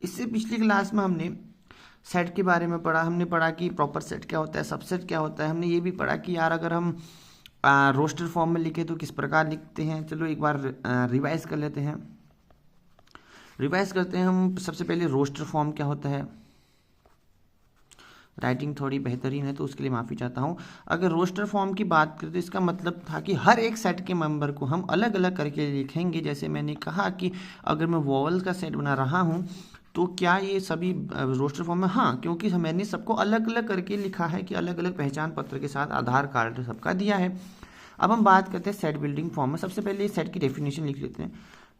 इससे पिछली क्लास में हमने सेट के बारे में पढ़ा, हमने पढ़ा कि प्रॉपर सेट क्या होता है, सबसेट क्या होता है। हमने ये भी पढ़ा कि यार अगर हम रोस्टर फॉर्म में लिखे तो किस प्रकार लिखते हैं। चलो एक बार रिवाइज कर लेते हैं। रिवाइज करते हैं हम। सबसे पहले रोस्टर फॉर्म क्या होता है। राइटिंग थोड़ी बेहतरीन है तो उसके लिए माफ़ी चाहता हूँ। अगर रोस्टर फॉर्म की बात करें तो इसका मतलब था कि हर एक सेट के मेंबर को हम अलग अलग करके लिखेंगे। जैसे मैंने कहा कि अगर मैं वॉवल्स का सेट बना रहा हूँ तो क्या ये सभी रोस्टर फॉर्म में, हाँ, क्योंकि मैंने सबको अलग अलग करके लिखा है कि अलग अलग पहचान पत्र के साथ आधार कार्ड सबका दिया है। अब हम बात करते हैं सेट बिल्डिंग फॉर्म में। सबसे पहले सेट की डेफिनेशन लिख लेते हैं।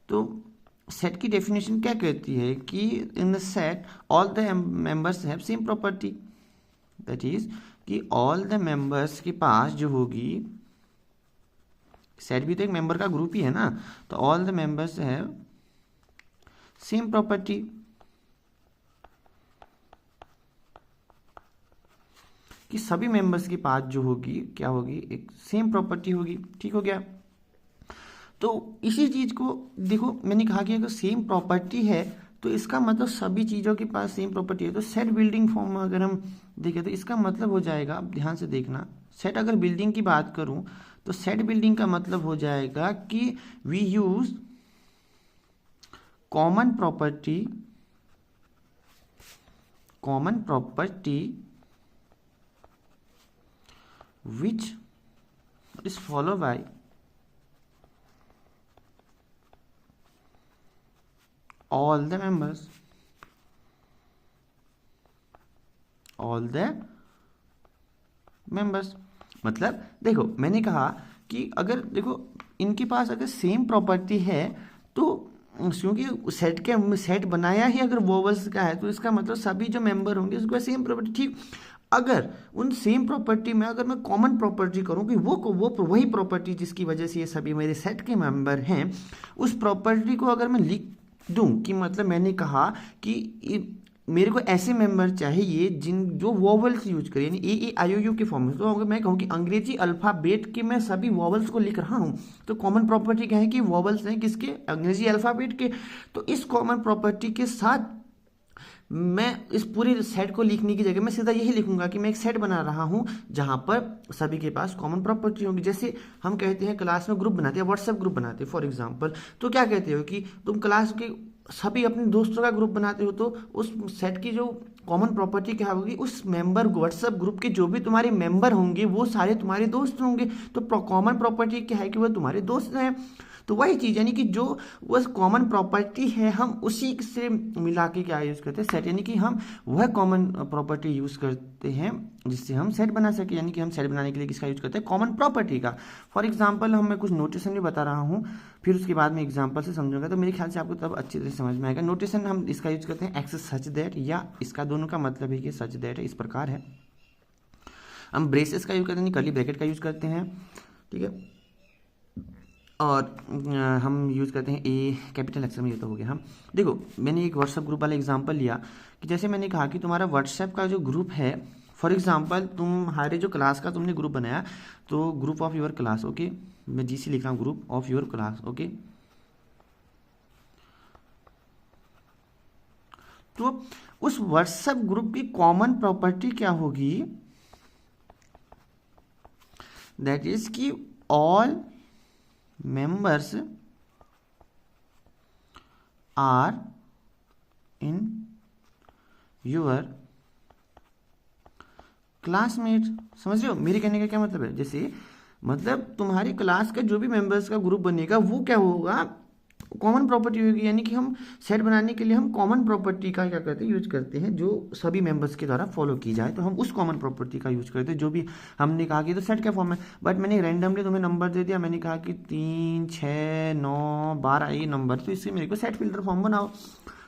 तो सेट की डेफिनेशन क्या कहती है कि in the set all the members have same property. That is कि ऑल द मेंबर्स के पास जो होगी, सेट भी तो एक मेंबर का ग्रुप ही है ना, तो all the members have same property. कि सभी मेंबर्स के पास जो होगी क्या होगी, एक सेम प्रॉपर्टी होगी। ठीक हो गया। तो इसी चीज को देखो, मैंने कहा कि अगर सेम प्रॉपर्टी है तो इसका मतलब सभी चीजों के पास सेम प्रॉपर्टी है। तो सेट बिल्डिंग फॉर्म में अगर हम देखें तो इसका मतलब हो जाएगा, अब ध्यान से देखना, सेट अगर बिल्डिंग की बात करूं तो सेट बिल्डिंग का मतलब हो जाएगा कि we use common property which is followed by all the members, मतलब देखो मैंने कहा कि अगर देखो इनके पास अगर सेम प्रॉपर्टी है तो क्योंकि सेट बनाया ही अगर वोवल्स का है तो इसका मतलब सभी जो मेंबर होंगे उसके पास सेम प्रॉपर्टी। ठीक, अगर उन सेम प्रॉपर्टी में अगर मैं कॉमन प्रॉपर्टी करूं कि वो वही प्रॉपर्टी जिसकी वजह से ये सभी मेरे सेट के मेंबर हैं, उस प्रॉपर्टी को अगर मैं लिख दूं कि मतलब मैंने कहा कि मेरे को ऐसे मेंबर चाहिए जो वॉवल्स यूज करें, यानी ए आई ओ यू के फॉर्म में। तो अगर मैं कहूँ कि अंग्रेजी अल्फाबेट के मैं सभी वॉवल्स को लिख रहा हूँ तो कॉमन प्रॉपर्टी क्या है कि वॉवल्स हैं किसके, अंग्रेजी अल्फाबेट के। तो इस कॉमन प्रॉपर्टी के साथ मैं इस पूरे सेट को लिखने की जगह मैं सीधा यही लिखूंगा कि मैं एक सेट बना रहा हूं जहां पर सभी के पास कॉमन प्रॉपर्टी होगी। जैसे हम कहते हैं क्लास में ग्रुप बनाते हैं, व्हाट्सएप ग्रुप बनाते हैं फॉर एग्जांपल, तो क्या कहते हो कि तुम क्लास के सभी अपने दोस्तों का ग्रुप बनाते हो तो उस सेट की जो कॉमन प्रॉपर्टी क्या होगी, उस मेंबर व्हाट्सएप ग्रुप के जो भी तुम्हारे मेंबर होंगे वो सारे तुम्हारे दोस्त होंगे। तो कॉमन प्रॉपर्टी क्या है कि वो तुम्हारे दोस्त हैं। तो वही चीज यानी कि जो वो कॉमन प्रॉपर्टी है हम उसी से मिला के क्या यूज करते हैं, सेट, यानी कि हम वह कॉमन प्रॉपर्टी यूज करते हैं जिससे हम सेट बना सके। यानी कि हम सेट बनाने के लिए किसका यूज करते हैं, कॉमन प्रॉपर्टी का। फॉर एग्जाम्पल मैं कुछ नोटेशन भी बता रहा हूँ, फिर उसके बाद में एग्जाम्पल से समझूंगा तो मेरे ख्याल से आपको तब अच्छी तरह समझ में आएगा। नोटेशन हम इसका यूज करते हैं एक्स सच दैट, या इसका दोनों का मतलब है कि सच दैट है, इस प्रकार है। हम ब्रेसेस का यूज करते हैं, कर्ली ब्रैकेट का यूज करते हैं, ठीक है। और हम यूज़ करते हैं ए कैपिटल अक्षर में, ये तो हो गया। हम देखो मैंने एक व्हाट्सएप ग्रुप वाला एग्जांपल लिया कि जैसे मैंने कहा कि तुम्हारा व्हाट्सएप का जो ग्रुप है, फॉर एग्जांपल तुम्हारे जो क्लास का तुमने ग्रुप बनाया तो group of your class, okay, मैं जीसी लिख रहा हूँ, group of your class, okay. तो उस व्हाट्सएप ग्रुप की कॉमन प्रॉपर्टी क्या होगी, दैट इज कि all members are in your classmates। समझ रहे हो मेरे कहने का क्या मतलब है, जैसे मतलब तुम्हारी क्लास का जो भी मेंबर्स का ग्रुप बनेगा वो क्या होगा, कॉमन प्रॉपर्टी होगी। यानी कि हम सेट बनाने के लिए हम कॉमन प्रॉपर्टी का क्या करते हैं, यूज करते हैं, जो सभी मेंबर्स के द्वारा फॉलो की जाए तो हम उस कॉमन प्रॉपर्टी का यूज करते हैं। जो भी हमने कहा कि तो सेट क्या फॉर्म है, बट मैंने रैंडमली तुम्हें नंबर दे दिया, मैंने कहा कि 3, 6, 9, 12 ये नंबर, तो इससे मेरे को सेट फिल्टर फॉर्म बनाओ।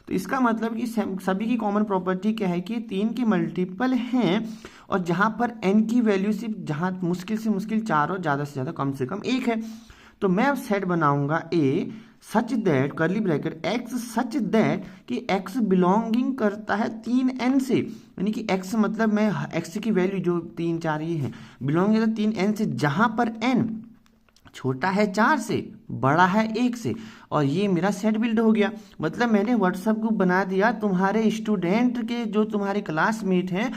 तो इसका मतलब कि सभी की कॉमन प्रॉपर्टी क्या है कि 3 के मल्टीपल हैं और जहां पर n की वैल्यू सिर्फ जहां मुश्किल से मुश्किल 4 और ज़्यादा से ज़्यादा कम से कम 1 है। तो मैं अब सेट बनाऊंगा a such that curly bracket x such that कि एक्स बिलोंगिंग करता है 3n से, यानी कि एक्स मतलब मैं एक्स की वैल्यू जो 3, 4 ये है बिलोंगिंग करता है 3n से, जहां पर n छोटा है 4 से, बड़ा है 1 से, और ये मेरा सेट बिल्ड हो गया। मतलब मैंने व्हाट्सएप ग्रुप बना दिया तुम्हारे स्टूडेंट के, जो तुम्हारे क्लासमेट हैं,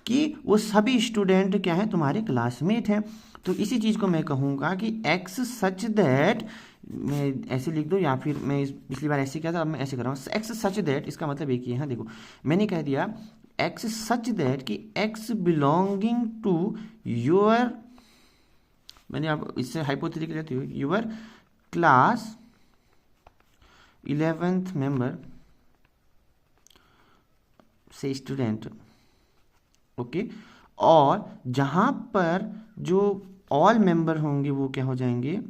कि वो सभी स्टूडेंट क्या हैं, तुम्हारे क्लासमेट हैं। तो इसी चीज़ को मैं कहूँगा कि एक्स सच दैट, मैं ऐसे लिख दो, या फिर मैं पिछली बार ऐसे किया था, अब मैं ऐसे कर रहा हूँ, एक्स सच दैट, इसका मतलब एक ही है। देखो मैंने कह दिया एक्स सच दैट कि एक्स बिलोंगिंग टू योर, मैंने अब इससे हाइपोथेटिकल लेती हूँ, योर क्लास 11th मेंबर से स्टूडेंट, ओके। और जहां पर जो ऑल मेंबर होंगे वो क्या हो जाएंगे,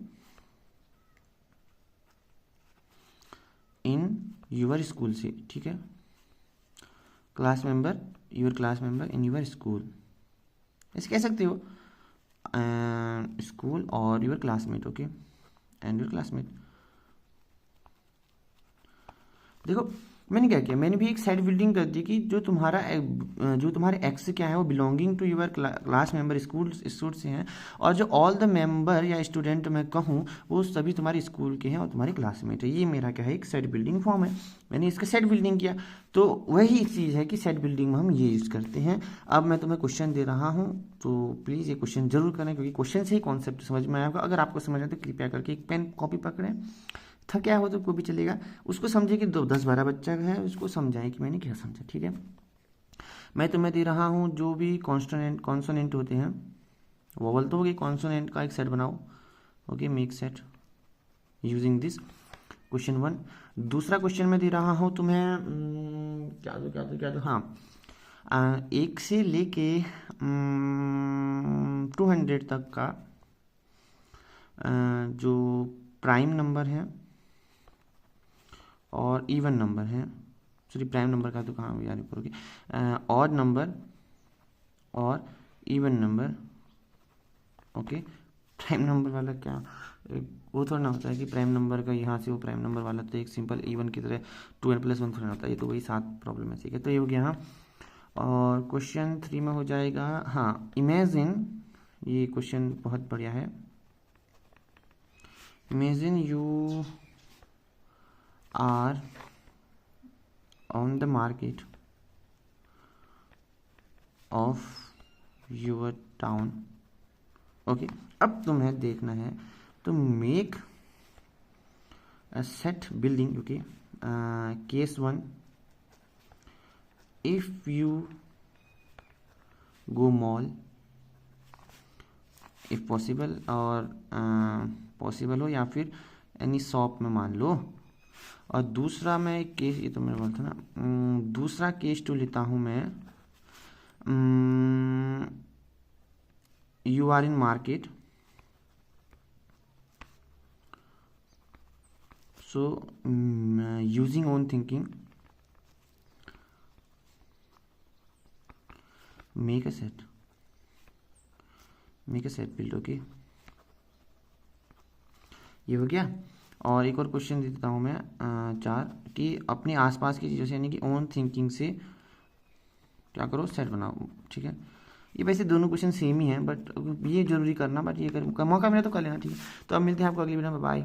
इन यूर स्कूल से, ठीक है। Class member, your class member in your school, ऐसे कह सकते हो, स्कूल और your classmate, okay, and your classmate. देखो मैंने क्या किया, मैंने भी एक साइड बिल्डिंग कर दी कि जो तुम्हारे एक्स क्या है वो belonging to your class member school से हैं, और जो ऑल द मेंबर या स्टूडेंट मैं कहूँ वो सभी तुम्हारे स्कूल के हैं और तुम्हारे क्लासमेट है। ये मेरा क्या है, एक सेट बिल्डिंग फॉर्म है। मैंने इसका सेट बिल्डिंग किया, तो वही चीज़ है कि सेट बिल्डिंग में हम ये यूज़ करते हैं। अब मैं तुम्हें क्वेश्चन दे रहा हूँ, तो प्लीज़ ये क्वेश्चन जरूर करें, क्योंकि क्वेश्चन से ही कॉन्सेप्ट समझ में आएगा। अगर आपको समझ आए तो कृपया करके एक पेन कॉपी पकड़ें, थका हो तो कोई भी चलेगा, उसको समझे कि 10-12 बच्चा है, उसको समझाएं कि मैंने क्या समझा, ठीक है। मैं तुम्हें दे रहा हूँ जो भी कॉन्सोनेंट होते हैं, वोवल तो होगी, कॉन्सोनेंट का एक सेट बनाओ, okay, make set using this, question 1। दूसरा क्वेश्चन मैं दे रहा हूँ तुम्हें, क्या दो, हाँ, 1 से लेके 200 तक का जो प्राइम नंबर है और इवन नंबर है, सॉरी प्राइम नंबर का तो कहाँ याद करोगे, ऑड नंबर और even number, okay. Prime number वाला क्या, वो थोड़ा ना होता है कि प्राइम नंबर का यहाँ से वो प्राइम नंबर वाला, तो एक सिंपल इवन की तरह 2n+1 थोड़ा होता है, ये तो वही 7 प्रॉब्लम है, ठीक है। तो ये हो गया, हाँ। और क्वेश्चन 3 में हो जाएगा, हाँ, इमेजिन, ये क्वेश्चन बहुत बढ़िया है। Imagine you are on the market of your town, okay. अब तुम्हें देखना है तो make a set building, okay. Case 1, if you go mall if possible, और पॉसिबल हो या फिर एनी शॉप में मान लो। और दूसरा मैं एक केस, ये तो मैं बोलता ना, दूसरा केस तो लेता हूँ मैं, you are in market, so using own thinking make a set build, okay. ये हो गया। और एक और क्वेश्चन दे देता हूँ मैं, 4, कि अपने आसपास की चीज़ों से, यानी कि ओन थिंकिंग से क्या करो, सेट बनाओ, ठीक है। ये वैसे दोनों क्वेश्चन सेम ही हैं, बट ये जरूरी करना, बट ये मौका मिला तो कर लेना, ठीक है। तो अब मिलते हैं आपको अगली वीडियो में, बाय।